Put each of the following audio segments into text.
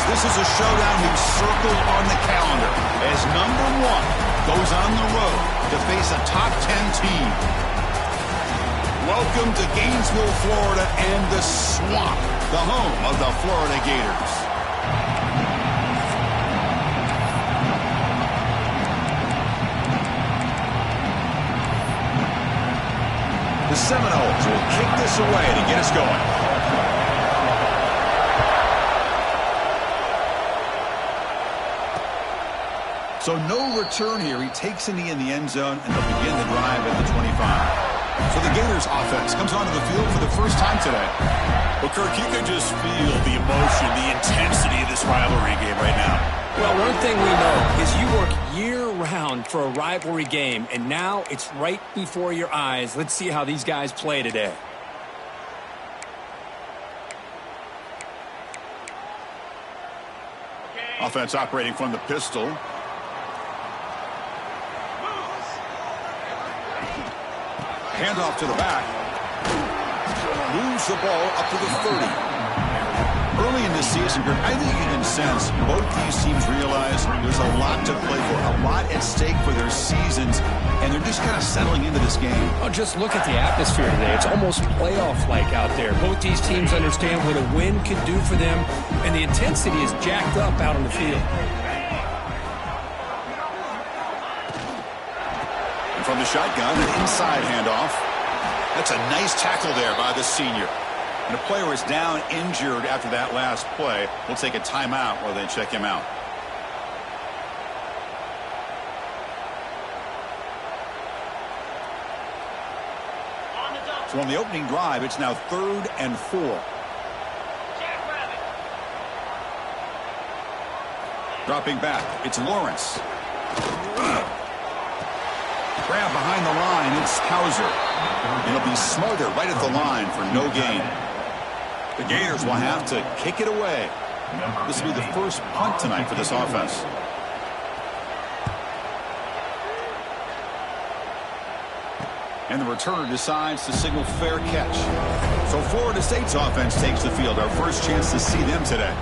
This is a showdown we've circled on the calendar as number 1 goes on the road to face a top 10 team. Welcome to Gainesville, Florida, and the Swamp, the home of the Florida Gators. The Seminoles will kick this away to get us going. So no return here. He takes a knee in the end zone, and they'll begin the drive at the 25. So the Gators offense comes onto the field for the first time today. Well, Kirk, you can just feel the emotion, the intensity of this rivalry game right now. Well, one thing we know is you work year-round for a rivalry game, and now it's right before your eyes. Let's see how these guys play today. Offense operating from the pistol. Handoff to the back. Moves the ball up to the 30. Early in this season, I think you can sense both these teams realize there's a lot to play for, a lot at stake for their seasons, and they're just kind of settling into this game. Oh, just look at the atmosphere today. It's almost playoff-like out there. Both these teams understand what a win could do for them, and the intensity is jacked up out on the field. And from the shotgun, an inside handoff. That's a nice tackle there by the senior. And a player is down injured after that last play. We'll take a timeout while they check him out. So on the opening drive, it's now 3rd and 4. Dropping back, it's Lawrence. Grab behind the line, it's Hauser. It'll be smothered right at the line for no gain. The Gators will have to kick it away. This will be the first punt tonight for this offense. And the returner decides to signal fair catch. So Florida State's offense takes the field. Our first chance to see them today.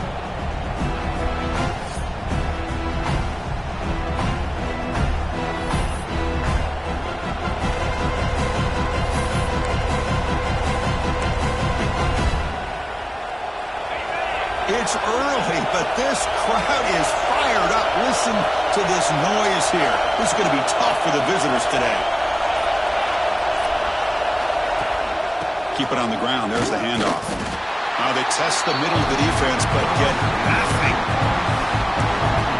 It's early, but this crowd is fired up. Listen to this noise here. This is going to be tough for the visitors today. Keep it on the ground. There's the handoff. Now they test the middle of the defense, but get nothing.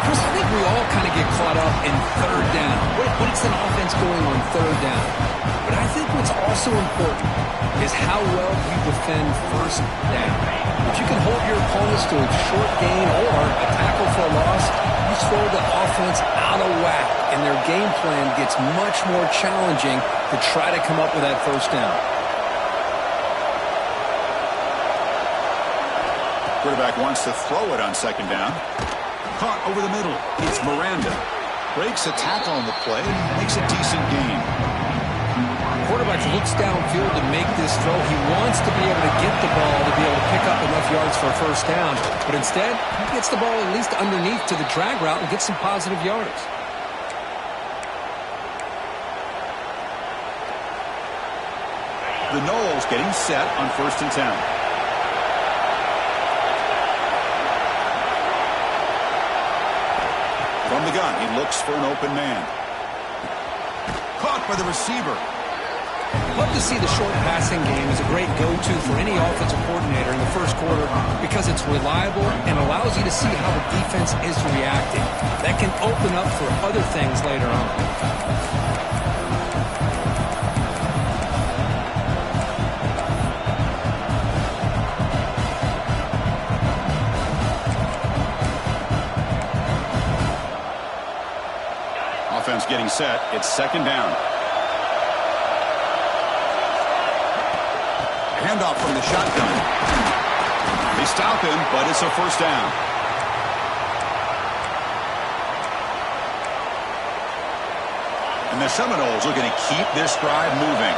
Chris, I think we all kind of get caught up in 3rd down. What is an offense going on 3rd down? But I think what's also important is how well you defend 1st down. If you can hold your opponents to a short gain or a tackle for a loss, you throw the offense out of whack, and their game plan gets much more challenging to try to come up with that 1st down. Quarterback wants to throw it on 2nd down. Caught over the middle. It's Miranda. Breaks a tackle on the play. Makes a decent gain. Quarterback looks downfield to make this throw. He wants to be able to get the ball to be able to pick up enough yards for a 1st down. But instead, he gets the ball at least underneath to the drag route and gets some positive yards. The Noles getting set on 1st and 10. From the gun, he looks for an open man. Caught by the receiver. Love to see the short passing game as a great go-to for any offensive coordinator in the 1st quarter because it's reliable and allows you to see how the defense is reacting. That can open up for other things later on. Offense getting set. It's 2nd down. Handoff from the shotgun. They stop him, but it's a 1st down. And the Seminoles are going to keep this drive moving.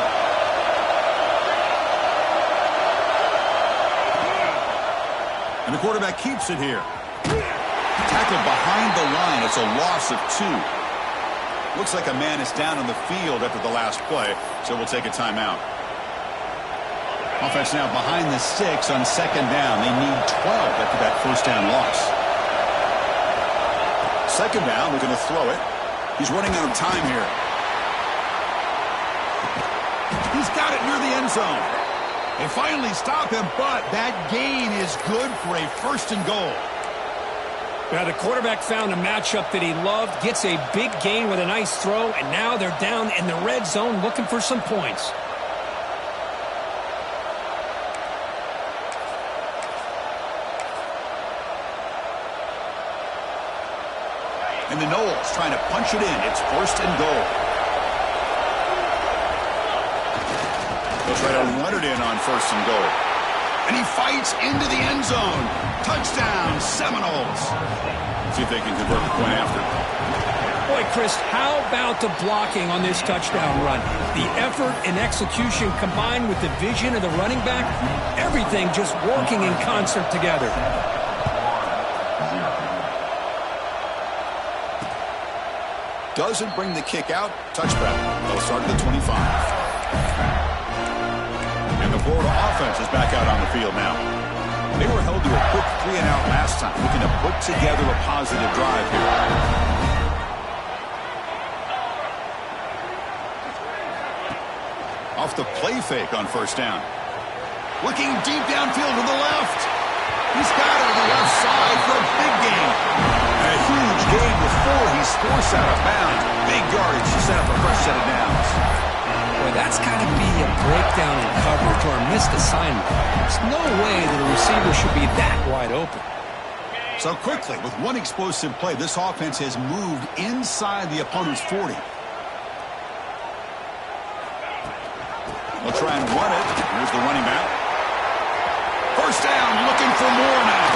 And the quarterback keeps it here. Tackled behind the line. It's a loss of 2. Looks like a man is down on the field after the last play, so we'll take a timeout. Offense now behind the 6 on second down. They need 12 after that first down loss. Second down, they're going to throw it. He's running out of time here. He's got it near the end zone. They finally stop him, but that gain is good for a first and goal. Now the quarterback found a matchup that he loved, gets a big gain with a nice throw, and now they're down in the red zone looking for some points. And the Noles trying to punch it in. It's first and goal. They'll try to run it in on first and goal. And he fights into the end zone. Touchdown, Seminoles. See if they can convert the point after. Boy, Chris, how about the blocking on this touchdown run? The effort and execution combined with the vision of the running back, everything just working in concert together. Doesn't bring the kick out. Touchback. They'll start at the 25. And the Florida offense is back out on the field now. They were held to a quick 3-and-out last time, looking to put together a positive drive here. Off the play fake on first down. Looking deep downfield to the left. He's got it to the left side for a big gain. A huge gain before he's forced out of bounds. Big yardage to set up a fresh set of downs. Boy, that's got to be a breakdown in coverage or a missed assignment. There's no way that a receiver should be that wide open. So quickly, with one explosive play, this offense has moved inside the opponent's 40. They'll try and run it. Here's the running back. First down, looking for more now.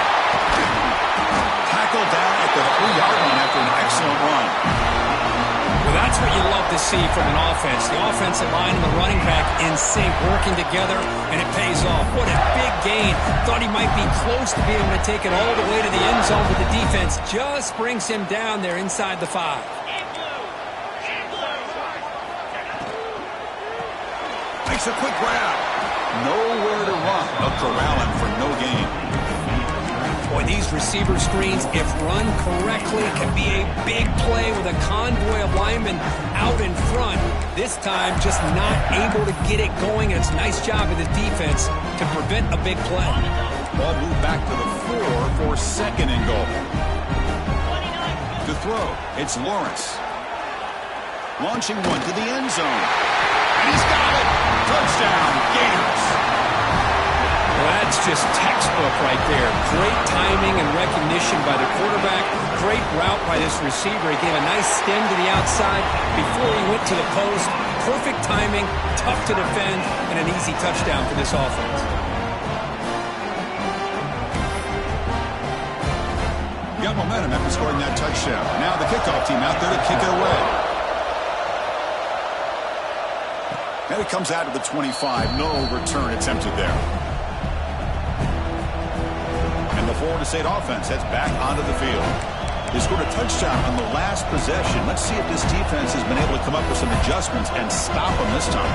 Tackled down at the 3-yard line after an excellent run. Well, that's what you love to see from an offense. The offensive line and the running back in sync, working together, and it pays off. What a big gain. Thought he might be close to being able to take it all the way to the end zone, but the defense just brings him down there inside the 5. Makes a quick grab. Nowhere to run. They'll corral him for no gain. Boy, these receiver screens, if run correctly, can be a big play with a convoy of linemen out in front. This time, just not able to get it going. It's a nice job of the defense to prevent a big play. Ball moved back to the 4 for second and goal. To throw, it's Lawrence. Launching one to the end zone. And he's got it. Touchdown, Gators. Well, that's just textbook right there. Great timing and recognition by the quarterback. Great route by this receiver. He gave a nice stem to the outside before he went to the post. Perfect timing, tough to defend, and an easy touchdown for this offense. Got momentum after scoring that touchdown. Now the kickoff team out there to kick it away. And it comes out of the 25. No return attempted there. And the Florida State offense heads back onto the field. They scored a touchdown on the last possession. Let's see if this defense has been able to come up with some adjustments and stop them this time.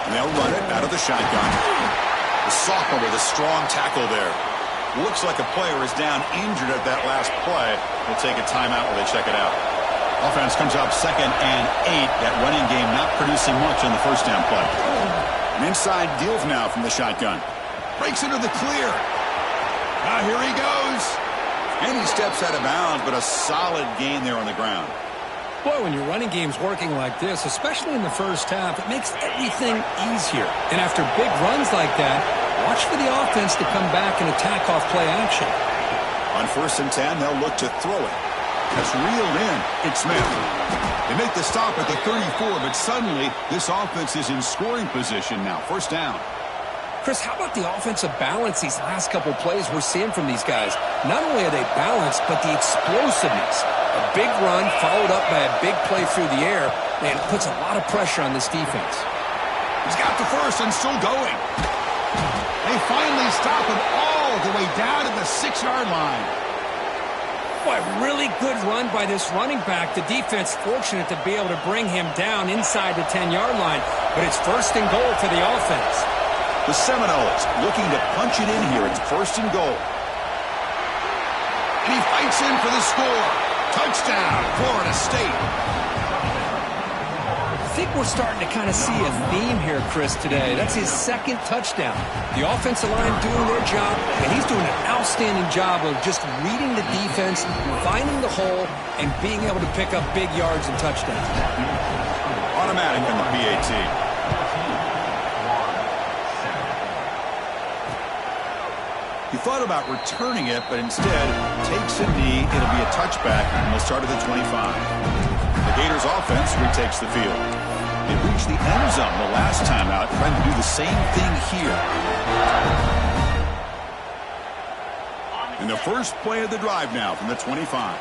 And they'll run it out of the shotgun. The sophomore with a strong tackle there. Looks like a player is down injured at that last play. We'll take a timeout while they check it out. Offense comes up 2nd and 8. That running game not producing much on the first down play. An inside deal now from the shotgun. Breaks into the clear. Now here he goes. And he steps out of bounds, but a solid gain there on the ground. Boy, when your running game's working like this, especially in the first half, it makes everything easier. And after big runs like that, watch for the offense to come back and attack off play action. On 1st and 10, they'll look to throw it. That's reeled in. It's Smith. They make the stop at the 34, but suddenly this offense is in scoring position now. First down. Chris, how about the offensive balance these last couple plays we're seeing from these guys? Not only are they balanced, but the explosiveness. A big run followed up by a big play through the air, and it puts a lot of pressure on this defense. He's got the first and still going. They finally stop him all the way down to the 6-yard line. Boy, really good run by this running back. The defense fortunate to be able to bring him down inside the 10-yard line, but it's first and goal for the offense. The Seminoles looking to punch it in here. It's first and goal. And he fights in for the score. Touchdown, Florida State. I think we're starting to kind of see a theme here, Chris, today. That's his second touchdown. The offensive line doing their job, and he's doing an outstanding job of just reading the defense, finding the hole, and being able to pick up big yards and touchdowns. Automatic in the PAT. He thought about returning it, but instead takes a knee. It'll be a touchback, and they'll start at the 25. The Gators offense retakes the field. They reached the end zone the last time out, trying to do the same thing here. And the first play of the drive now from the 25.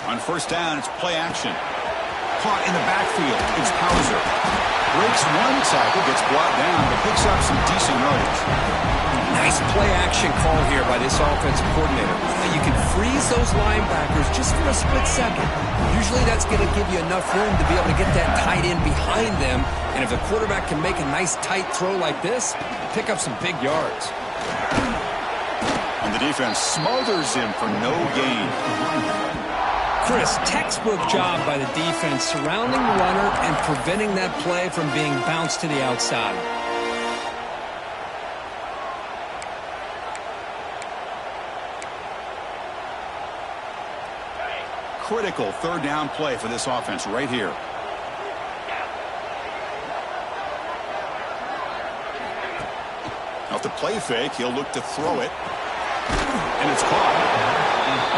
On first down, it's play action. Caught in the backfield. It's Hauser. Breaks one tackle, gets brought down, but picks up some decent yardage. Nice play-action call here by this offensive coordinator. You can freeze those linebackers just for a split second. Usually that's going to give you enough room to be able to get that tight end behind them. And if the quarterback can make a nice tight throw like this, pick up some big yards. And the defense smothers him for no gain. Chris, textbook job by the defense surrounding the runner and preventing that play from being bounced to the outside. Critical third down play for this offense right here. Off the play fake, he'll look to throw it. And it's caught.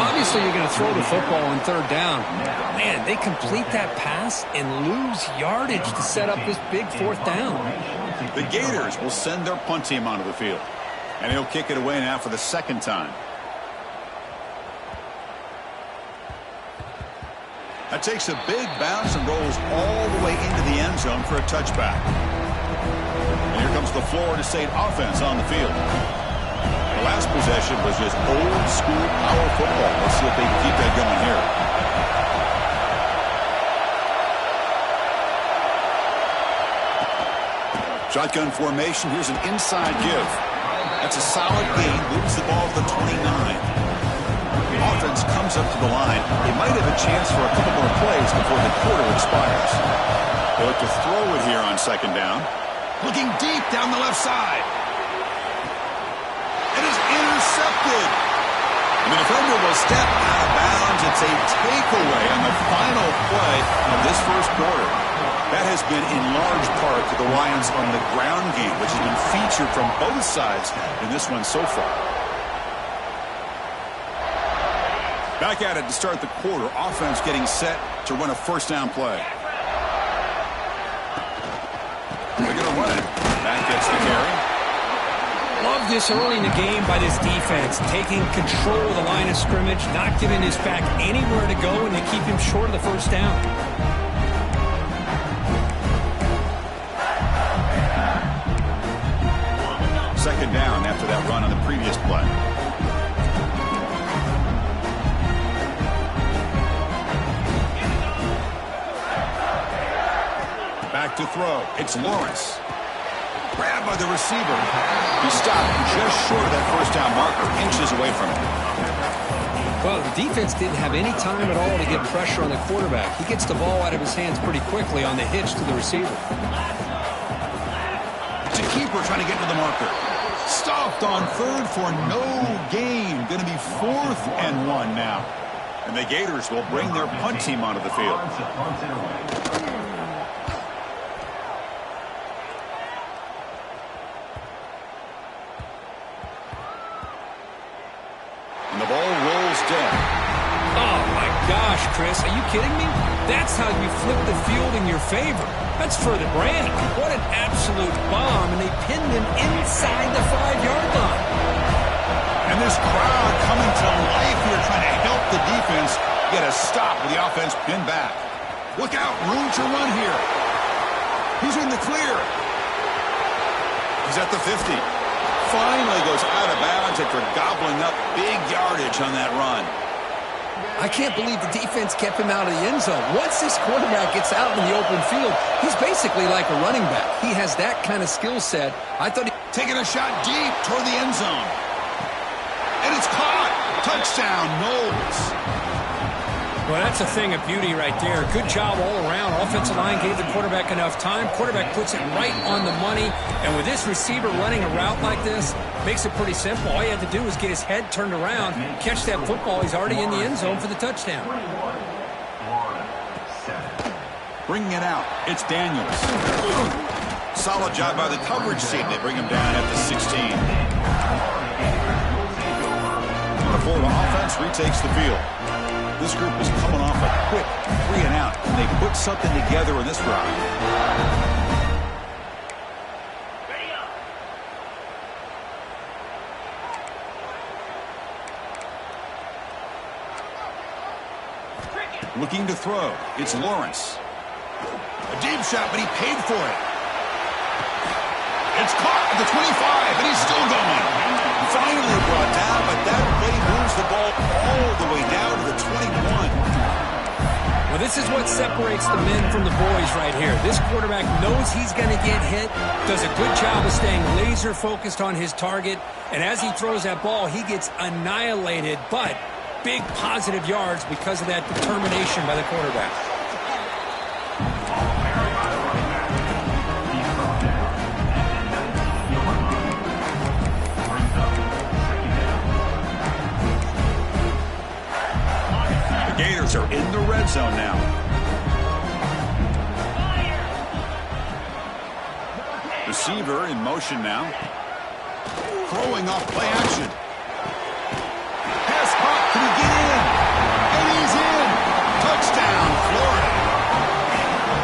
Obviously, you're going to throw the football on third down. Man, they complete that pass and lose yardage to set up this big fourth down. The Gators will send their punt team onto the field. And he'll kick it away now for the second time. That takes a big bounce and rolls all the way into the end zone for a touchback. And here comes the Florida State offense on the field. The last possession was just old school power football. Let's see if they can keep that going here. Shotgun formation. Here's an inside give. That's a solid gain. Moves the ball to the 29. The offense comes up to the line. They might have a chance for a couple more plays before the quarter expires. They look to throw it here on second down. Looking deep down the left side. It is intercepted. And the defender will step out of bounds. It's a takeaway on the final play of this first quarter. That has been in large part to the Lions on the ground game, which has been featured from both sides in this one so far. Back at it to start the quarter. Offense getting set to run a first down play. They're going to run it. That gets the carry. Love this early in the game by this defense, taking control of the line of scrimmage, not giving his back anywhere to go, and they keep him short of the first down. Second down after that run on the previous play. Back to throw. It's Lawrence. Grabbed by the receiver. He stopped just short of that first down marker, inches away from it. Well, the defense didn't have any time at all to get pressure on the quarterback. He gets the ball out of his hands pretty quickly on the hitch to the receiver. It's a keeper trying to get to the marker. Stopped on third for no gain. Going to be 4th and 1 now. And the Gators will bring their punt team onto the field. And the ball rolls dead. Oh, my gosh, Chris. Are you kidding me? That's how you flip the field in your favor. That's for the brand. What an absolute bomb. And they pinned him inside the 5-yard line. And this crowd coming to life here trying to help the defense get a stop with the offense pinned back. Look out, room to run here. He's in the clear. He's at the 50. Finally goes out of bounds after gobbling up big yardage on that run. I can't believe the defense kept him out of the end zone. Once this quarterback gets out in the open field, he's basically like a running back. He has that kind of skill set. I thought he... Taking a shot deep toward the end zone. And it's caught. Touchdown, Noles. Well, that's a thing of beauty right there. Good job all around. Offensive line gave the quarterback enough time. Quarterback puts it right on the money. And with this receiver running a route like this, makes it pretty simple. All you have to do is get his head turned around, catch that football. He's already in the end zone for the touchdown. Bringing it out, it's Daniels. Solid job by the coverage team. They bring him down at the 16. The Florida offense retakes the field. This group is coming off a quick 3 and out, and they put something together in this drive. Looking to throw. It's Lawrence. A deep shot, but he paid for it. It's caught at the 25, and he's still going. Finally brought down, but that play moves the ball all the way down to the 21. Well, this is what separates the men from the boys right here. This quarterback knows he's going to get hit, does a good job of staying laser focused on his target, and as he throws that ball, he gets annihilated, but big positive yards because of that determination by the quarterback. Gators are in the red zone now. Receiver in motion now. Throwing off play action. Pass caught. Can he get in? And he's in. Touchdown, Florida.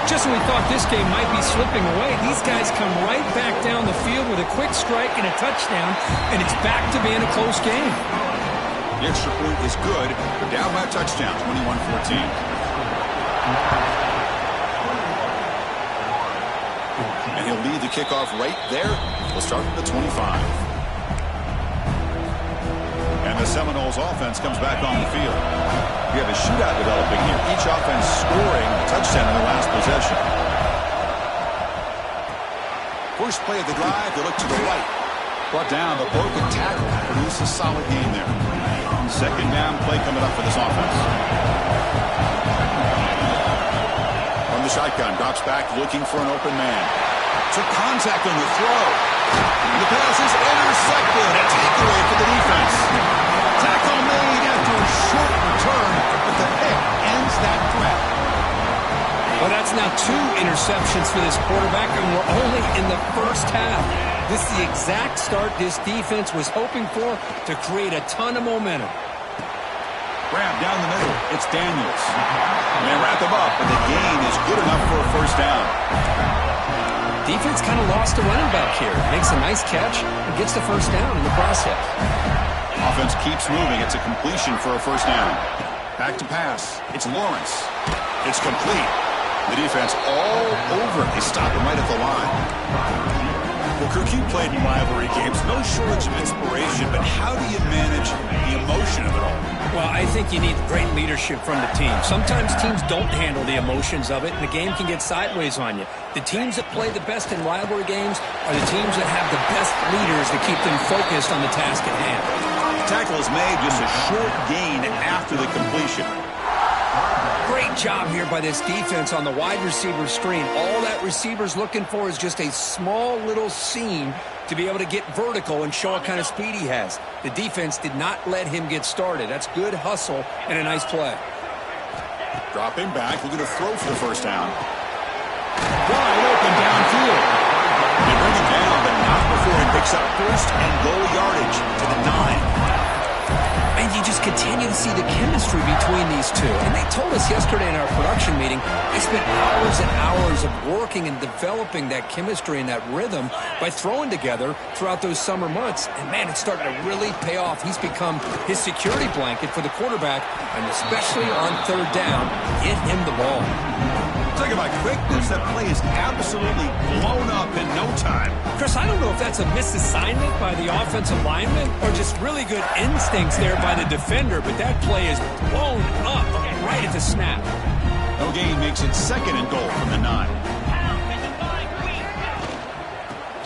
Just when we thought this game might be slipping away, these guys come right back down the field with a quick strike and a touchdown, and it's back to being a close game. The extra point is good. They're down by a touchdown, 21-14. And he'll lead the kickoff right there. We'll start at the 25. And the Seminoles offense comes back on the field. We have a shootout developing here. Each offense scoring a touchdown in their last possession. First play of the drive, they look to the right. Brought down, but broken tackle. Produce a solid game there. Second down play coming up for this offense. From the shotgun, drops back looking for an open man. Took contact on the throw. The pass is intercepted. A takeaway for the defense. Tackle made after a short return, but the pick ends that threat. Well, that's now 2 interceptions for this quarterback, and we're only in the first half. This is the exact start this defense was hoping for to create a ton of momentum. Grab down the middle. It's Daniels. And they wrap him up, but the gain is good enough for a first down. Defense kind of lost a running back here. Makes a nice catch and gets the first down in the process. Offense keeps moving. It's a completion for a first down. Back to pass. It's Lawrence. It's complete. The defense all over. They stop him right at the line. Well, Kirk, you played in rivalry games. No shortage of inspiration, but how do you manage the emotion of it all? Well, I think you need great leadership from the team. Sometimes teams don't handle the emotions of it, and the game can get sideways on you. The teams that play the best in rivalry games are the teams that have the best leaders to keep them focused on the task at hand. The tackle is made just a short gain after the completion. Great job here by this defense on the wide receiver screen. All that receiver's looking for is just a small little seam to be able to get vertical and show what kind of speed he has. The defense did not let him get started. That's good hustle and a nice play. Dropping back, looking to throw for the first down. Wide open downfield. They bring him down, but not before he picks up first and goal yardage to the 9. And you just continue to see the chemistry between these two. And they told us yesterday in our production meeting, they spent hours and hours of working and developing that chemistry and that rhythm by throwing together throughout those summer months. And, man, it's starting to really pay off. He's become his security blanket for the quarterback, and especially on third down, get him the ball. Talking about quickness, that play is absolutely blown up in no time. Chris, I don't know if that's a misassignment by the offensive lineman or just really good instincts there by the defender, but that play is blown up right at the snap. No gain makes it 2nd and goal from the 9.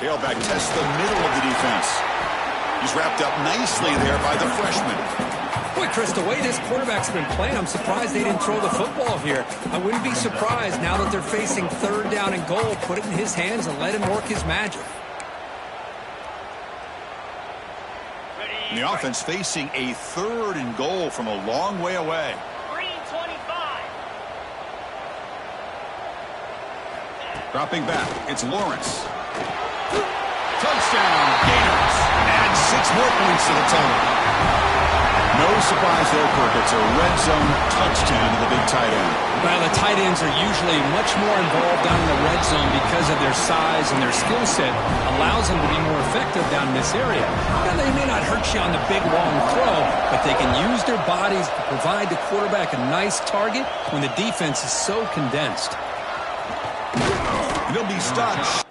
Tailback tests the middle of the defense. He's wrapped up nicely there by the freshman. Boy, Chris, the way this quarterback's been playing, I'm surprised they didn't throw the football here. I wouldn't be surprised now that they're facing 3rd down and goal. Put it in his hands and let him work his magic. And the offense facing a 3rd and goal from a long way away. Dropping back, it's Lawrence. Touchdown, Gators. Add 6 more points to the total. No surprise there, Kirk. It's a red zone touchdown to the big tight end. Well, the tight ends are usually much more involved down in the red zone because of their size and their skill set allows them to be more effective down in this area. Now, they may not hurt you on the big, long throw, but they can use their bodies to provide the quarterback a nice target when the defense is so condensed. He'll be stopped.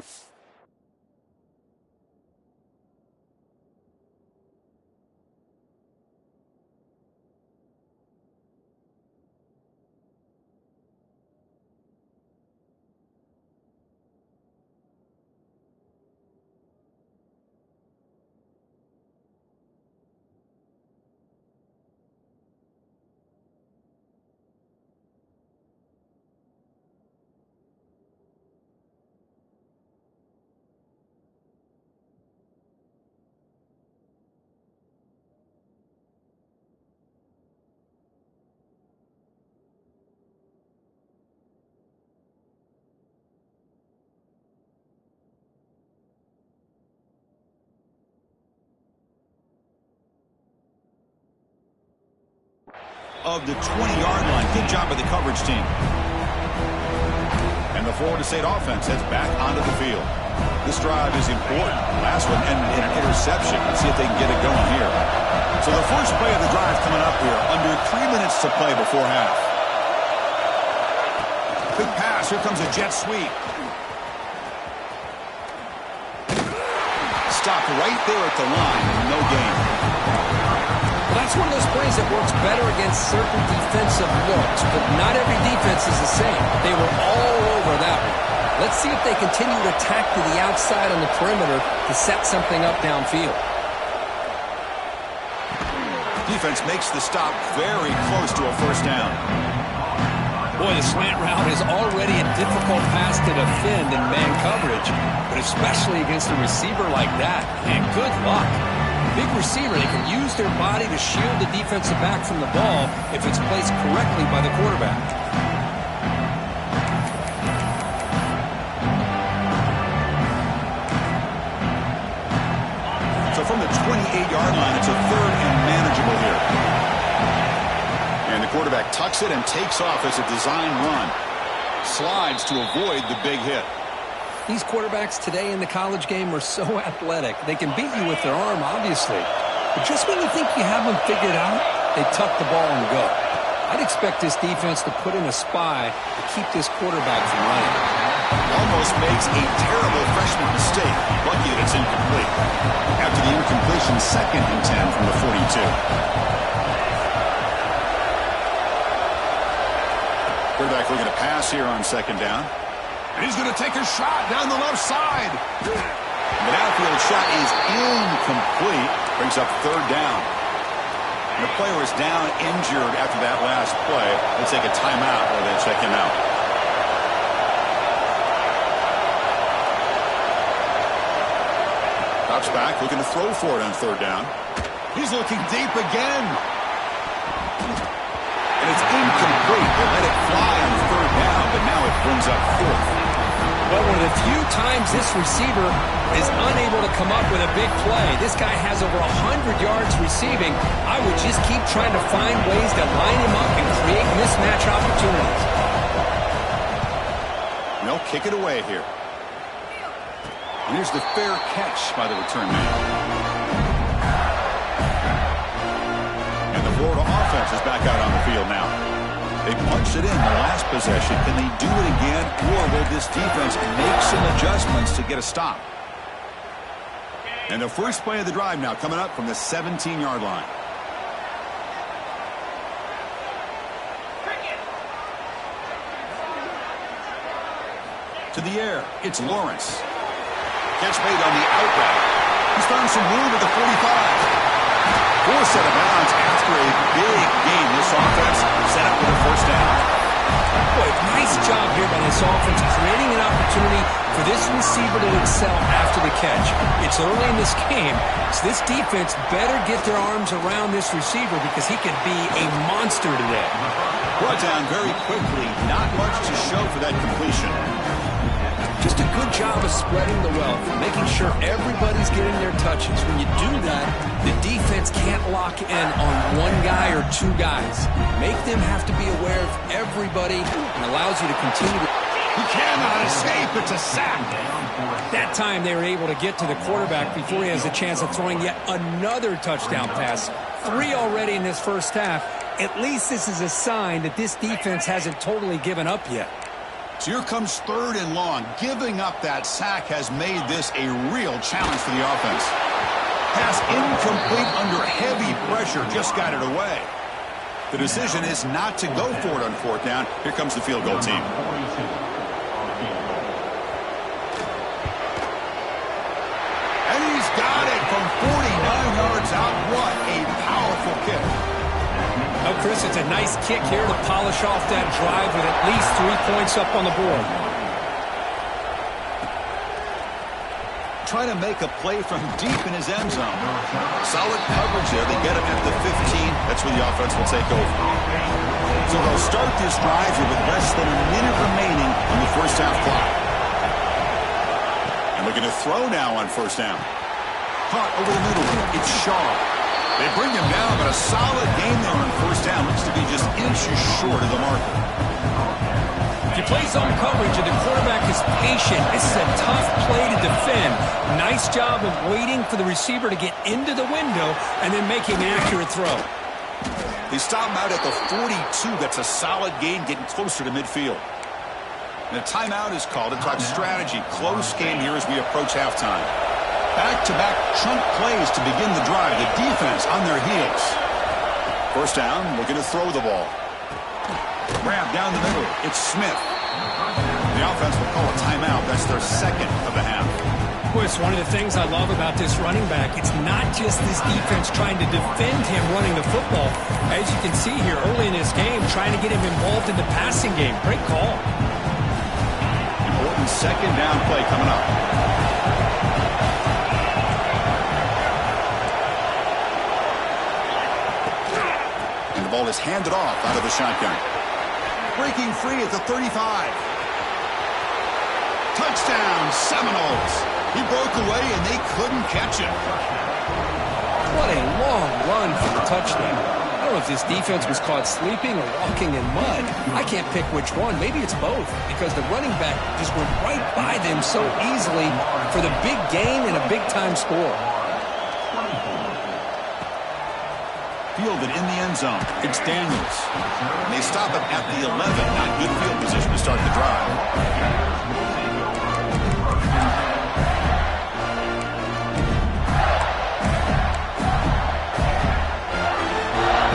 Of the 20-yard line. Good job by the coverage team. And the Florida State offense heads back onto the field. This drive is important. Last one ended in an interception. Let's see if they can get it going here. So the first play of the drive coming up here. Under 3 minutes to play before half. Quick pass. Here comes a jet sweep. Stopped right there at the line. No gain. Well, that's one of those plays that works better against certain defensive looks, but not every defense is the same. They were all over that one. Let's see if they continue to attack to the outside on the perimeter to set something up downfield. Defense makes the stop very close to a first down. Boy, the slant route is already a difficult pass to defend in man coverage, but especially against a receiver like that. And good luck. Big receiver, they can use their body to shield the defensive back from the ball if it's placed correctly by the quarterback. So from the 28-yard line, it's a 3rd and manageable here. And the quarterback tucks it and takes off as a design run. Slides to avoid the big hit. These quarterbacks today in the college game are so athletic. They can beat you with their arm, obviously. But just when you think you have them figured out, they tuck the ball and go. I'd expect this defense to put in a spy to keep this quarterback from running. Almost makes a terrible freshman mistake. Lucky that it's incomplete. After the incompletion, 2nd and 10 from the 42. Quarterback looking to pass here on 2nd down. And he's going to take a shot down the left side. The downfield shot is incomplete. Brings up 3rd down. And the player is down injured after that last play. They take a timeout or they check him out. Drops back, looking to throw for it on 3rd down. He's looking deep again. And it's incomplete. They let it fly on 3rd down, but now it brings up 4th. Well, one of the few times this receiver is unable to come up with a big play. This guy has over 100 yards receiving. I would just keep trying to find ways to line him up and create mismatch opportunities. They'll kick it away here. Here's the fair catch by the return man. And the Florida offense is back out on the field now. They punched it in the last possession. Can they do it again, or will this defense make some adjustments to get a stop? And the first play of the drive now coming up from the 17-yard line. To the air, it's Lawrence. Catch made on the out route. He's found some room at the 45. Forced out of bounds after a big gain. This offense set up with a first down. Boy, nice job here by this offense, creating an opportunity for this receiver to excel after the catch. It's early in this game, so this defense better get their arms around this receiver because he could be a monster today. Brought down very quickly. Not much to show for that completion. Just a good job of spreading the wealth, making sure everybody's getting their touches. When you do that, the defense can't lock in on one guy or two guys. Make them have to be aware of everybody and allows you to continue to... He cannot escape. It's a sack. That time they were able to get to the quarterback before he has a chance of throwing yet another touchdown pass. 3 already in this first half. At least this is a sign that this defense hasn't totally given up yet. So here comes 3rd and long. Giving up that sack has made this a real challenge for the offense. Pass incomplete under heavy pressure. Just got it away. The decision is not to go for it on 4th down. Here comes the field goal team. And he's got it from 49 yards out. What a powerful kick. Oh, Chris, it's a nice kick here to polish off that drive with at least 3 points up on the board. Trying to make a play from deep in his end zone. Solid coverage there. They get him at the 15. That's where the offense will take over. So they'll start this drive here with less than a minute remaining on the first half clock. And looking to throw now on 1st down. Caught over the middle. It's Shaw. They bring him down, but a solid game there on 1st down. Looks to be just inches short of the marker. If you play zone coverage and the quarterback is patient, this is a tough play to defend. Nice job of waiting for the receiver to get into the window and then making an accurate throw. They stop him out at the 42. That's a solid gain, getting closer to midfield. And a timeout is called to talk strategy. Close game here as we approach halftime. Back-to-back chunk plays to begin the drive. The defense on their heels. 1st down, looking to throw the ball. Grab down the middle. It's Smith. The offense will call a timeout. That's their 2nd of the half. Boy, it's one of the things I love about this running back. It's not just this defense trying to defend him running the football. As you can see here early in this game, trying to get him involved in the passing game. Great call. Important 2nd down play coming up. The ball is handed off out of the shotgun. Breaking free at the 35. Touchdown, Seminoles. He broke away and they couldn't catch him. What a long run for the touchdown. I don't know if this defense was caught sleeping or walking in mud. I can't pick which one. Maybe it's both because the running back just went right by them so easily for the big gain and a big-time score. Fielded in the end zone. It's Daniels. And they stop him at the 11. Not good field position to start the drive.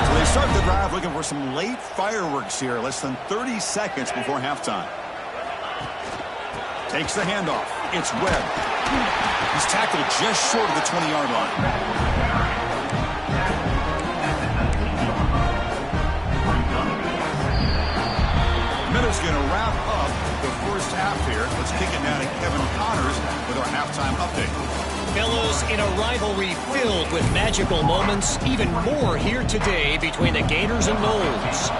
So they start the drive looking for some late fireworks here. Less than 30 seconds before halftime. Takes the handoff. It's Webb. He's tackled just short of the 20-yard line. Is going to wrap up the first half here. Let's kick it down to Kevin Connors with our halftime update. Fellows, in a rivalry filled with magical moments, even more here today between the Gators and Noles.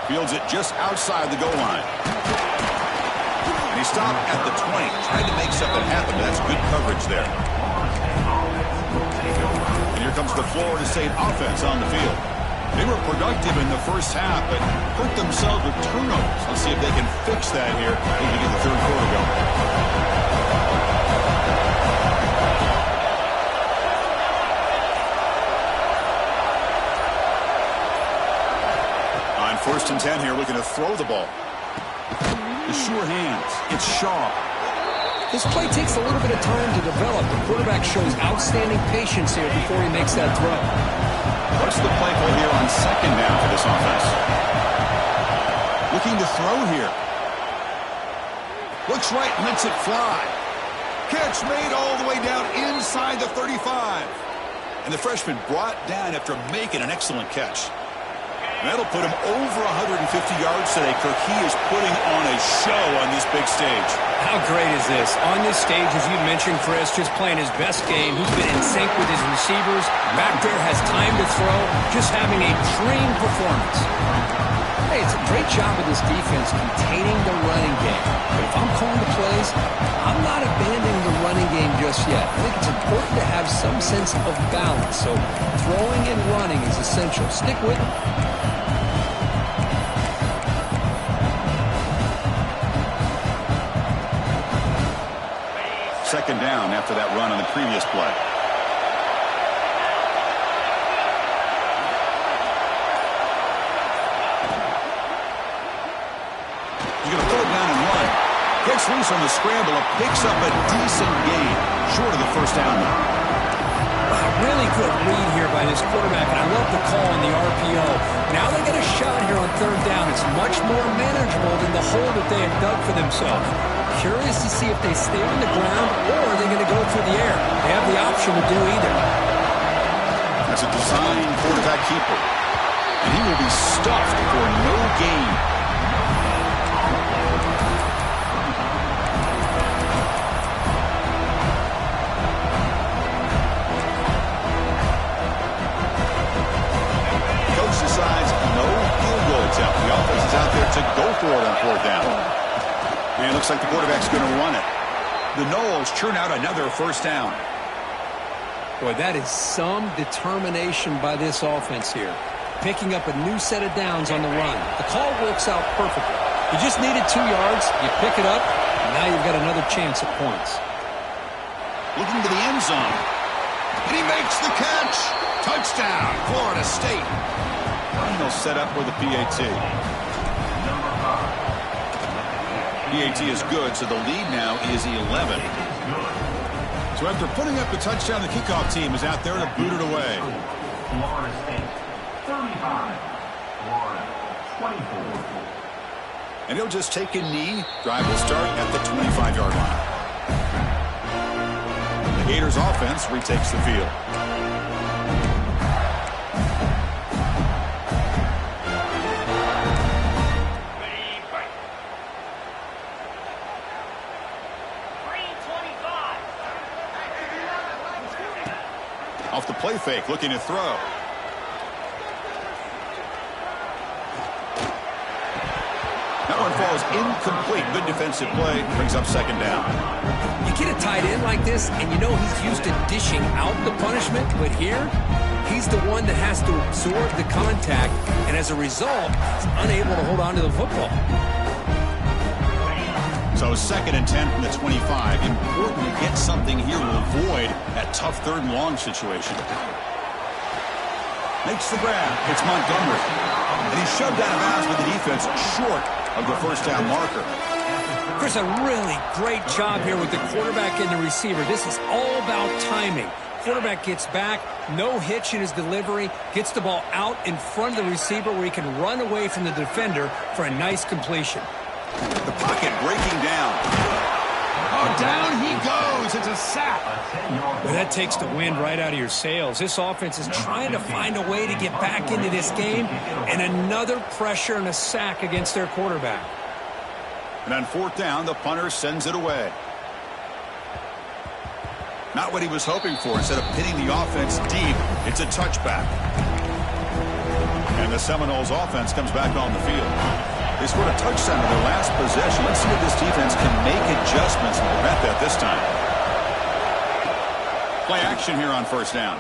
Fields it just outside the goal line. And he stopped at the 20. Tried to make something happen, but that's good coverage there. Here comes the Florida State offense on the field. They were productive in the first half, but hurt themselves with turnovers. Let's see if they can fix that here as we get the 3rd quarter going. 1st and 10 here, looking to throw the ball. The sure hands. It's Shaw. This play takes a little bit of time to develop. The quarterback shows outstanding patience here before he makes that throw. What's the play call here on 2nd down for this offense? Looking to throw here. Looks right, lets it fly. Catch made all the way down inside the 35. And the freshman brought down after making an excellent catch. That'll put him over 150 yards today, Kirk. He is putting on a show on this big stage. How great is this? On this stage, as you mentioned, Chris, just playing his best game. He's been in sync with his receivers. Back there, has time to throw. Just having a dream performance. Hey, it's a great job of this defense containing the running game. But if I'm calling the plays, I'm not abandoning the running game just yet. I think it's important to have some sense of balance. So throwing and running is essential. Stick with it. 2nd down after that run on the previous play. He's going to pull it down and run. Gets loose on the scramble and picks up a decent gain. Short of the 1st down now. A really good read here by this quarterback, and I love the call on the RPO. Now they get a shot here on 3rd down. It's much more manageable than the hole that they have dug for themselves. Curious to see if they stay on the ground or are they going to go through the air. They have the option to do either. That's a design quarterback keeper. And he will be stuffed for no gain. Coach decides no field goal attempt. The offense is out there to go for it on 4th down. And it looks like the quarterback's going to run it. The Noles churn out another 1st down. Boy, that is some determination by this offense here. Picking up a new set of downs on the run. The call works out perfectly. You just needed 2 yards. You pick it up, and now you've got another chance at points. Looking to the end zone. And he makes the catch. Touchdown, Florida State. And they'll set up with a PAT. PAT is good, so the lead now is 11. So after putting up the touchdown, the kickoff team is out there to boot it away. Florida State, 35. Florida, 24. And he'll just take a knee. Drive will start at the 25-yard line. The Gators offense retakes the field. Off the play fake, looking to throw. That one falls incomplete. Good defensive play. Brings up 2nd down. You get a tight end like this, and you know he's used to dishing out the punishment, but here, he's the one that has to absorb the contact, and as a result, he's unable to hold on to the football. So 2nd and 10 from the 25. Important to get something here to avoid that tough 3rd and long situation. Makes the grab. It's Montgomery. And he's shoved out of bounds with the defense short of the 1st down marker. Chris, a really great job here with the quarterback and the receiver. This is all about timing. Quarterback gets back, no hitch in his delivery, gets the ball out in front of the receiver where he can run away from the defender for a nice completion. The pocket breaking down. Oh, down he goes. It's a sack. Well, that takes the wind right out of your sails. This offense is trying to find a way to get back into this game, and another pressure and a sack against their quarterback. And on 4th down, the punter sends it away. Not what he was hoping for. Instead of pitting the offense deep, it's a touchback. And the Seminoles offense comes back on the field. They scored a touchdown in their last possession. Let's see if this defense can make adjustments and prevent that this time. Play action here on 1st down.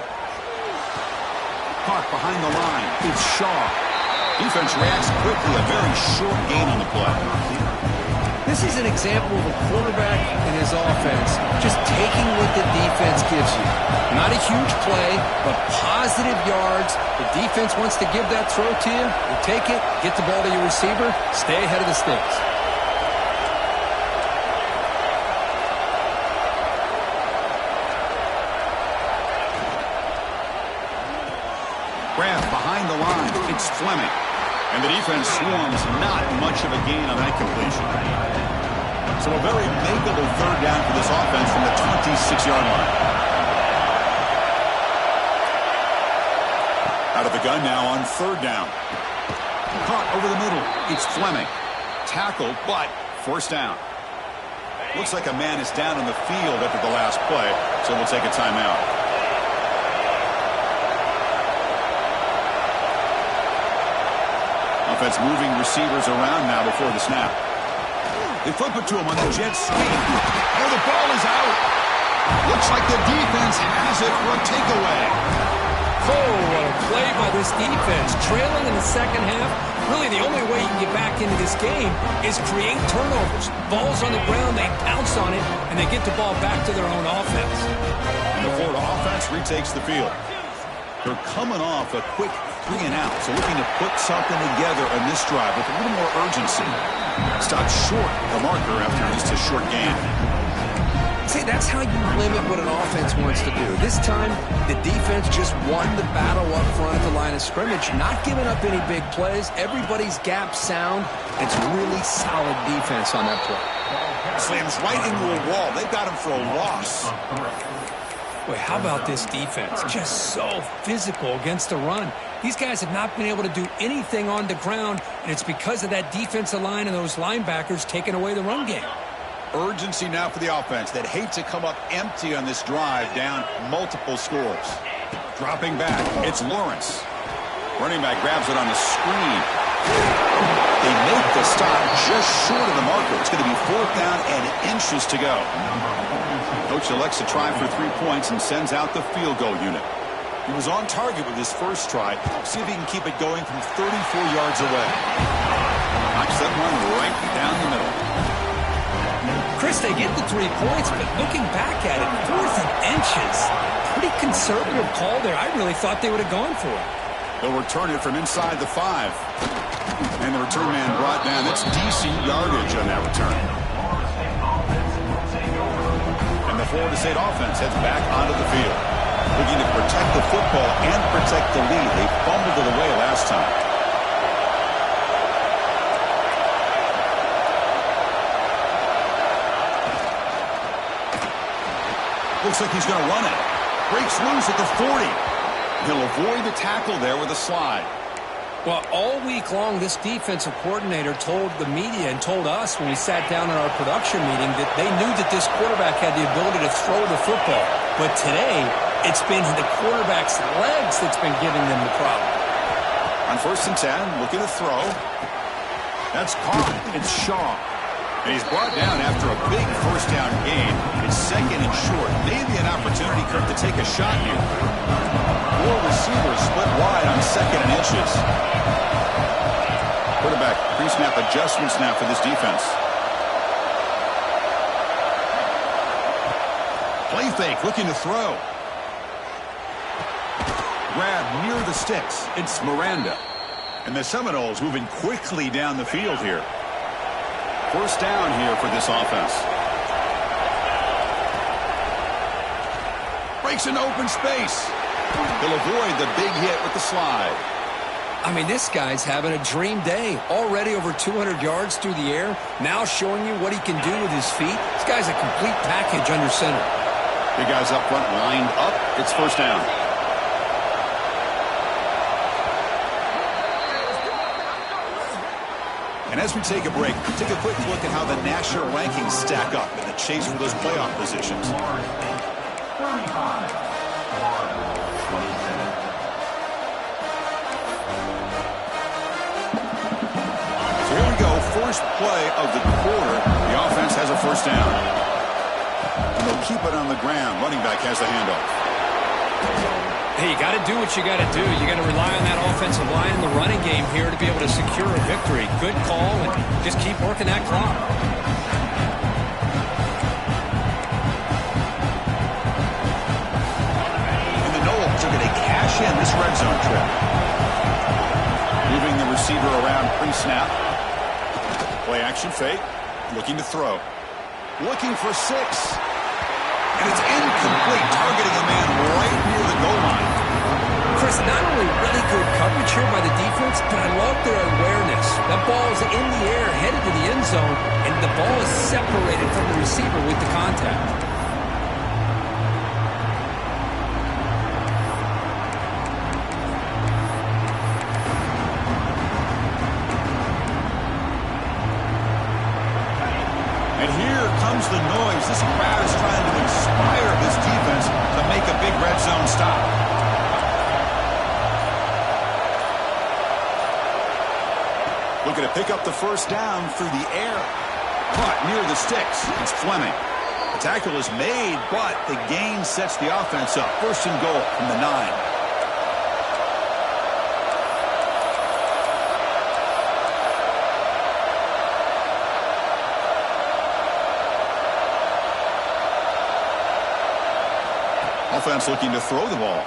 Caught behind the line. It's Shaw. Defense reacts quickly. A very short gain on the play. This is an example of a quarterback and his offense just taking what the defense gives you. Not a huge play, but positive yards. The defense wants to give that throw to you. You take it, get the ball to your receiver, stay ahead of the sticks. Grab behind the line. It's Fleming. And the defense swarms, not much of a gain on that completion. So a very makeable third down for this offense from the 26-yard line. Out of the gun now on third down. Caught over the middle. It's Fleming. Tackled, but first down. Looks like a man is down on the field after the last play, so we'll take a timeout. Offense moving receivers around now before the snap. They flip it to him on the jet sweep. Oh, the ball is out. Looks like the defense has it for a takeaway. Oh, what a play by this defense. Trailing in the second half. Really, the only way you can get back into this game is create turnovers. Ball's on the ground, they pounce on it, and they get the ball back to their own offense. And the Florida offense retakes the field. They're coming off a quick 3-and-out, so looking to put something together on this drive with a little more urgency. Stopped short the marker after just a short gain. See, that's how you limit what an offense wants to do. This time, the defense just won the battle up front at the line of scrimmage, not giving up any big plays. Everybody's gap sound. It's really solid defense on that play. Slams right into a wall. They got him for a loss. Boy, how about this defense? Just so physical against the run. These guys have not been able to do anything on the ground, and it's because of that defensive line and those linebackers taking away the run game. Urgency now for the offense that hate to come up empty on this drive, down multiple scores. Dropping back, it's Lawrence. Running back grabs it on the screen. They make the stop just short of the marker. It's going to be fourth down and inches to go. Coach elects to try for 3 points and sends out the field goal unit. He was on target with his first try. See if he can keep it going from 34 yards away. Knocks that one right down the middle. Chris, they get the 3 points, but looking back at it, fourth and inches. Pretty conservative call there. I really thought they would have gone for it. They'll return it from inside the 5. And the return man brought down. That's decent yardage on that return. And the Florida State offense heads back onto the field. Looking to protect the football and protect the lead. They fumbled it away last time. Looks like he's going to run it. Breaks loose at the 40. He'll avoid the tackle there with a slide. Well, all week long, this defensive coordinator told the media and told us when we sat down in our production meeting that they knew that this quarterback had the ability to throw the football. But today, it's been the quarterback's legs that's been giving them the problem. On 1st and 10, looking to throw. That's caught. It's Shaw. And he's brought down after a big first down gain. It's second and short. Maybe an opportunity, Kirk, to take a shot here. 4 receivers split wide on second and inches. Quarterback pre-snap adjustments now for this defense. Play fake, looking to throw. Grab near the sticks. It's Miranda. And the Seminoles moving quickly down the field here. First down here for this offense. Breaks into open space. He'll avoid the big hit with the slide. I mean, this guy's having a dream day. Already over 200 yards through the air. Now showing you what he can do with his feet. This guy's a complete package under center. Big guys up front lined up. It's first down. And as we take a break, take a quick look at how the national rankings stack up in the chase for those playoff positions. 35. So here we go, first play of the quarter. The offense has a first down. And they'll keep it on the ground. Running back has the handoff. Hey, you got to do what you got to do. You got to rely on that offensive line in the running game here to be able to secure a victory. Good call, and just keep working that clock. cash in this red zone trip. Moving the receiver around pre-snap. Play action fake. Looking to throw. Looking for 6. And it's incomplete, targeting a man right near the goal line. Chris, not only really good coverage here by the defense, but I love their awareness. That ball is in the air, headed to the end zone, and the ball is separated from the receiver with the contact. And here comes the noise. This crowd is trying to inspire this defense to make a big red zone stop. Looking to pick up the first down through the air. Caught near the sticks. It's Fleming. The tackle is made, but the gain sets the offense up. First and goal from the 9. Offense looking to throw the ball.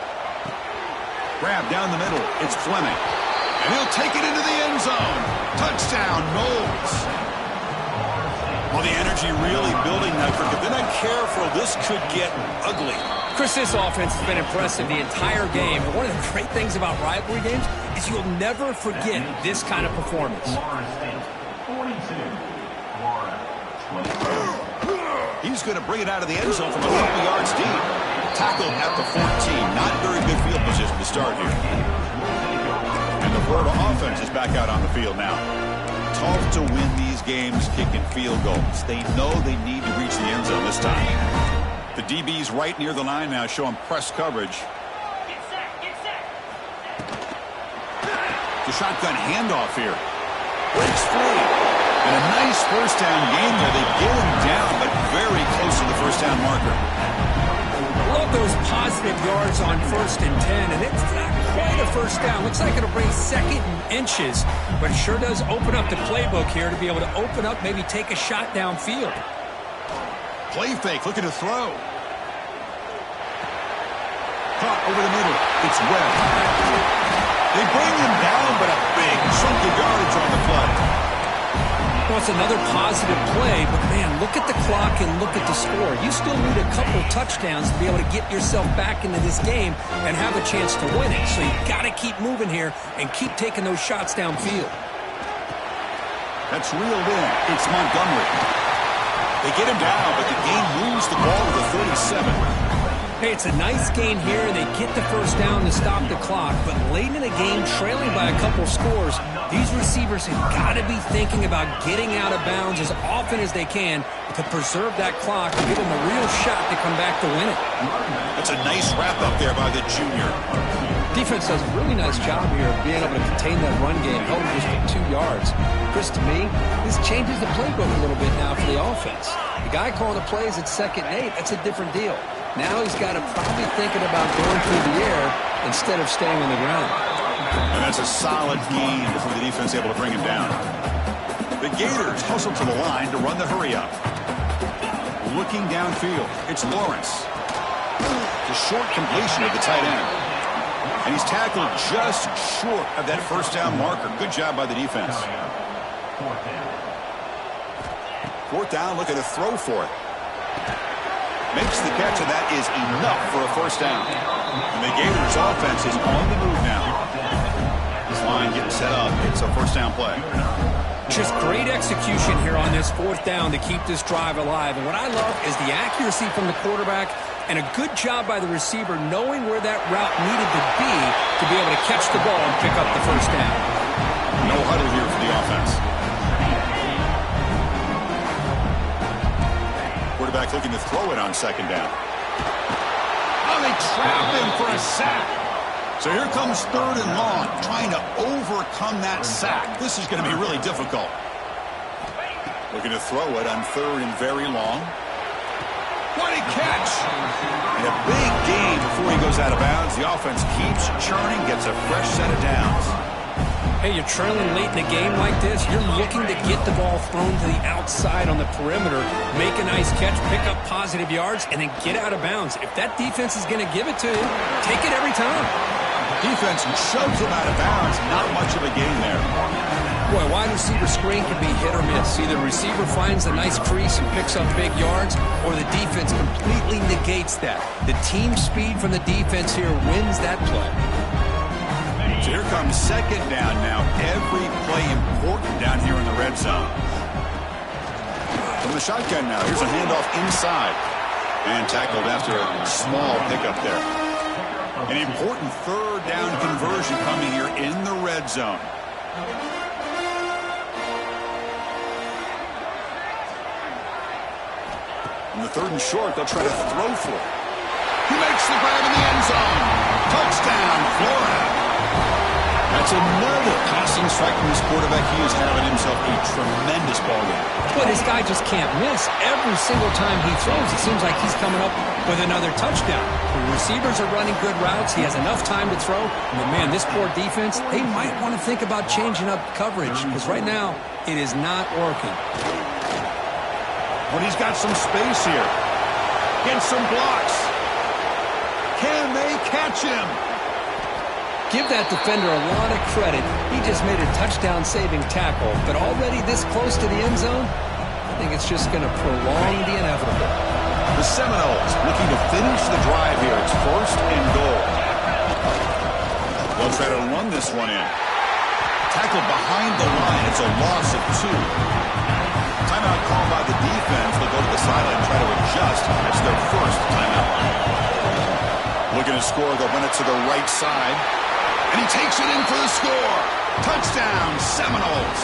Grab down the middle. It's Fleming. And he'll take it into the end zone. Touchdown, Noles. Well, the energy really building that. If they're not careful, this could get ugly. Chris, this offense has been impressive the entire game. And one of the great things about rivalry games is you'll never forget this kind of performance. Florida State, 42. Florida, 22. He's going to bring it out of the end zone from a couple yards deep. Tackled at the 14. Not very good field position to start here. And the Florida offense is back out on the field now. Tough to win these games kicking field goals. They know they need to reach the end zone this time. The DB's right near the line now, showing press coverage. The shotgun handoff here. Breaks free. And a nice first down gain there. They get him down, but very close to the first down marker. Love those positive yards on 1st and 10, and it's not quite a first down. Looks like it'll bring 2nd and inches, but it sure does open up the playbook here to be able to open up, maybe take a shot downfield. Play fake, looking to throw. Caught over the middle. It's Webb. They bring him down, but a big chunk of yardage on the play. Well, it's another positive play, but man, look at the clock and look at the score. You still need a couple touchdowns to be able to get yourself back into this game and have a chance to win it. So you've got to keep moving here and keep taking those shots downfield. That's reeled in. It's Montgomery. They get him down, but the game moves the ball to the 37. Hey, it's a nice gain here, and they get the first down to stop the clock. But late in the game, trailing by a couple scores, these receivers have got to be thinking about getting out of bounds as often as they can to preserve that clock and give them a real shot to come back to win it. That's a nice wrap up there by the junior. Defense does a really nice job here of being able to contain that run game, held them just for 2 yards. Chris, to me, this changes the playbook a little bit now for the offense. The guy calling the plays at 2nd and 8, that's a different deal. Now he's got to probably thinking about going through the air instead of staying on the ground. And that's a solid gain for the defense able to bring him down. The Gators hustle to the line to run the hurry up. Looking downfield, it's Lawrence. The short completion of the tight end. And he's tackled just short of that first down marker. Good job by the defense. 4th down, looking to throw for it. Makes the catch, and that is enough for a first down. And the Gators offense is on the move now. This line getting set up. It's a first down play. Just great execution here on this 4th down to keep this drive alive. And what I love is the accuracy from the quarterback and a good job by the receiver knowing where that route needed to be able to catch the ball and pick up the first down. No huddle here for the offense. Quarterback looking to throw it on 2nd down. Oh, they trap him for a sack. So here comes 3rd and long, trying to overcome that sack. This is going to be really difficult. Looking to throw it on 3rd and very long. What a catch! And a big gain before he goes out of bounds. The offense keeps churning, gets a fresh set of downs. Hey, you're trailing late in a game like this. You're looking to get the ball thrown to the outside on the perimeter, make a nice catch, pick up positive yards, and then get out of bounds. If that defense is going to give it to you, take it every time. Defense shoves him out of bounds. Not much of a gain there. Boy, wide receiver screen can be hit or miss. Either receiver finds a nice crease and picks up big yards, or the defense completely negates that. The team speed from the defense here wins that play. So here comes second down now. Every play important down here in the red zone. From the shotgun now. Here's a handoff inside. And tackled after a small pickup there. An important third down conversion coming here in the red zone. In the third and short, they'll try to throw for it. He makes the grab in the end zone. Touchdown, Florida. That's another passing strike from this quarterback. He is having himself a tremendous ball game. Boy, this guy just can't miss. Every single time he throws, it seems like he's coming up with another touchdown. The receivers are running good routes. He has enough time to throw. But, man, this poor defense, they might want to think about changing up coverage because right now it is not working. But he's got some space here. Gets some blocks. Can they catch him? Give that defender a lot of credit. He just made a touchdown-saving tackle. But already this close to the end zone, I think it's just going to prolong the inevitable. The Seminoles looking to finish the drive here. It's first and goal. They'll try to run this one in. Tackled behind the line. It's a loss of 2. Timeout called by the defense. They'll go to the sideline and try to adjust. That's their first timeout. Looking to score. They'll run it to the right side. And he takes it in for the score. Touchdown, Seminoles.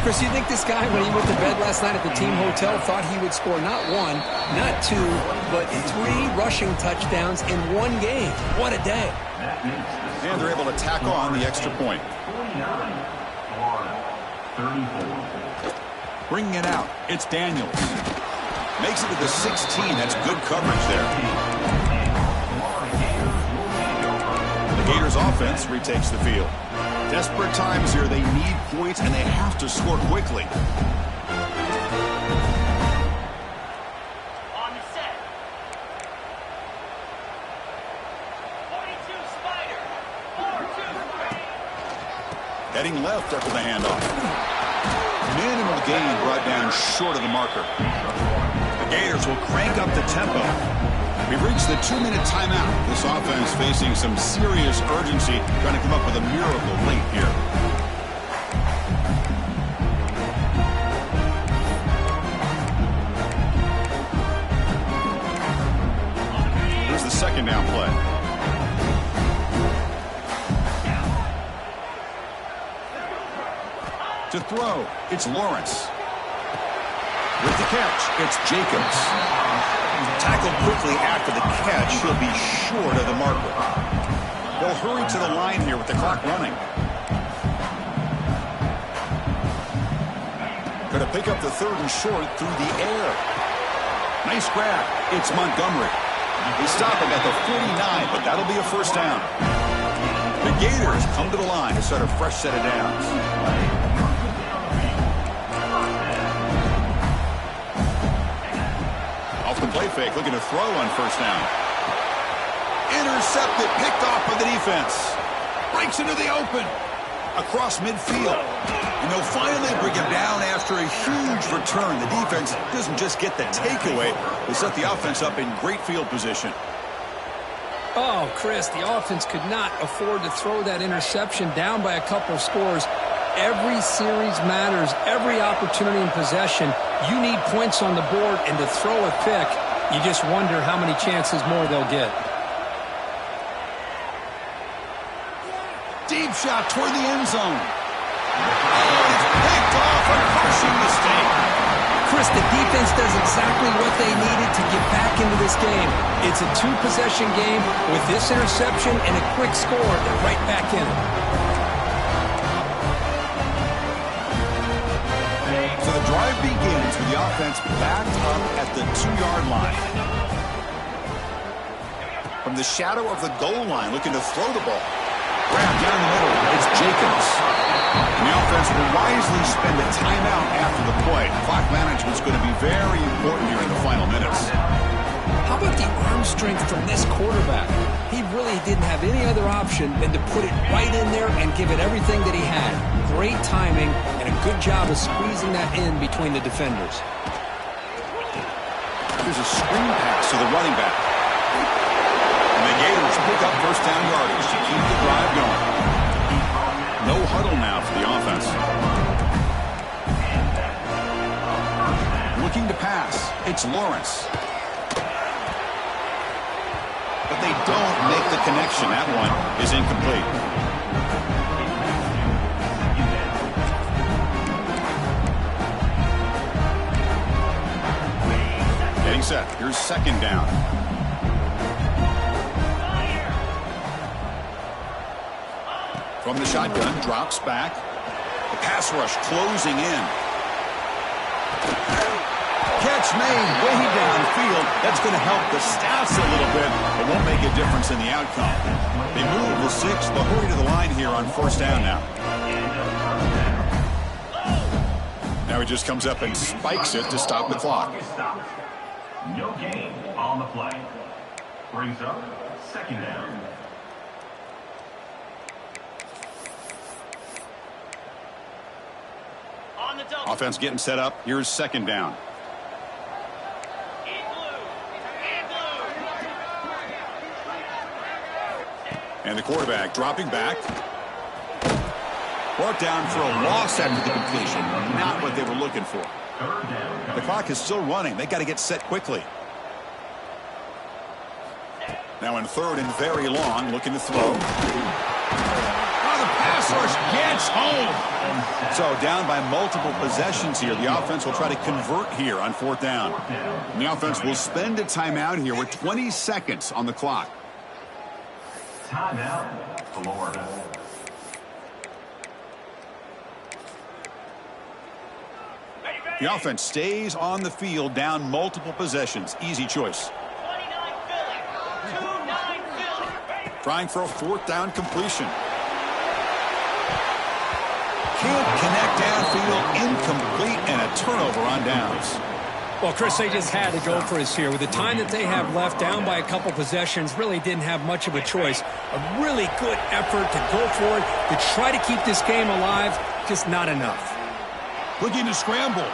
Chris, you think this guy, when he went to bed last night at the team hotel, thought he would score not 1, not 2, but 3 rushing touchdowns in one game? What a day. And they're able to tack on the extra point. 34. Bringing it out, it's Daniels. Makes it to the 16. That's good coverage there. The Gators offense retakes the field. Desperate times here. They need points, and they have to score quickly. On the set. 42 Spider. 4-2-3. Heading left after the handoff. Minimal gain brought down short of the marker. The Gators will crank up the tempo. We've reached the 2-minute timeout. This offense facing some serious urgency, trying to come up with a miracle late here. Here's the second down play. To throw, it's Lawrence. With the catch, it's Jacobs. Tackled quickly after the catch, he'll be short of the marker. They'll hurry to the line here with the clock running. Going to pick up the third and short through the air. Nice grab. It's Montgomery. They stop him at the 49, but that'll be a first down. The Gators come to the line to start a fresh set of downs. The play fake, looking to throw on first down. Intercepted, picked off by the defense. Breaks into the open. Across midfield. And they'll finally bring him down after a huge return. The defense doesn't just get the takeaway. They set the offense up in great field position. Oh, Chris, the offense could not afford to throw that interception down by a couple of scores. Every series matters. Every opportunity in possession. You need points on the board, and to throw a pick, you just wonder how many chances more they'll get. Deep shot toward the end zone. Oh, it's picked off. A crushing mistake. Chris, the defense does exactly what they needed to get back into this game. It's a 2-possession game. With this interception and a quick score, they're right back in it. So the drive begins with the offense backed up at the 2-yard line. From the shadow of the goal line, looking to throw the ball. Grab down the middle. It's Jacobs. And the offense will wisely spend a timeout after the play. Clock management's going to be very important here in the final minutes. How about the arm strength from this quarterback? He really didn't have any other option than to put it right in there and give it everything that he had. Great timing and a good job of squeezing that in between the defenders. Here's a screen pass to the running back. And the Gators pick up first down yardage to keep the drive going. No huddle now for the offense. Looking to pass. It's Lawrence. But they don't make the connection. That one is incomplete. Getting set. Here's second down. From the shotgun, drops back. The pass rush closing in. Catch made way downfield. That's going to help the stats a little bit, but won't make a difference in the outcome. They move the 6. They'll hurry to the line here on first down now. Now he just comes up and spikes it to stop the clock. No gain on the play. Brings up second down. On the double. Offense getting set up. Here's second down. In blue. In blue. And the quarterback dropping back. Brought down for a loss after the completion. Not what they were looking for. Third down. The clock is still running. They got to get set quickly. Now in third and very long, looking to throw. Oh, the pass rush gets home. So down by multiple possessions here. The offense will try to convert here on fourth down. And the offense will spend a timeout here with 20 seconds on the clock. Timeout. Florida. The offense stays on the field down multiple possessions. Easy choice. 29 Philly. 2-9 Philly. Trying for a fourth down completion. Can't connect downfield. Incomplete and a turnover on downs. Well, Chris, they just had to go for us here. With the time that they have left, down by a couple possessions, really didn't have much of a choice. A really good effort to go for it, to try to keep this game alive, just not enough. Looking to scramble.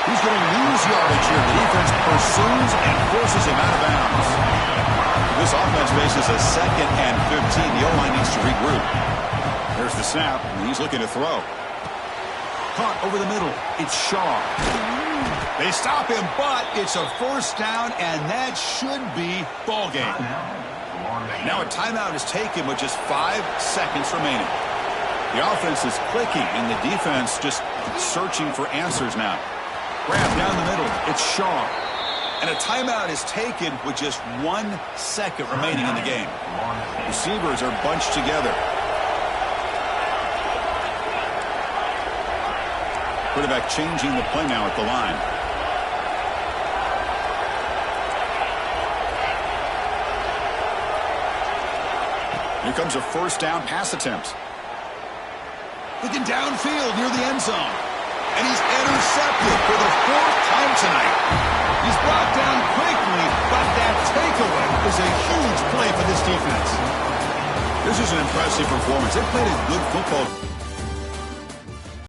He's going to lose yardage here. The defense pursues and forces him out of bounds. This offense faces a second and 15. The O-line needs to regroup. There's the snap, and he's looking to throw. Caught over the middle. It's Shaw. They stop him, but it's a first down, and that should be ball game. Now a timeout is taken with just 5 seconds remaining. The offense is clicking, and the defense just searching for answers now. Grab down the middle. It's Shaw. And a timeout is taken with just 1 second remaining in the game. Receivers are bunched together. Quarterback changing the play now at the line. Here comes a first down pass attempt. Looking downfield near the end zone. And he's intercepted for the 4th time tonight. He's brought down quickly, but that takeaway is a huge play for this defense. This is an impressive performance. They played a good football.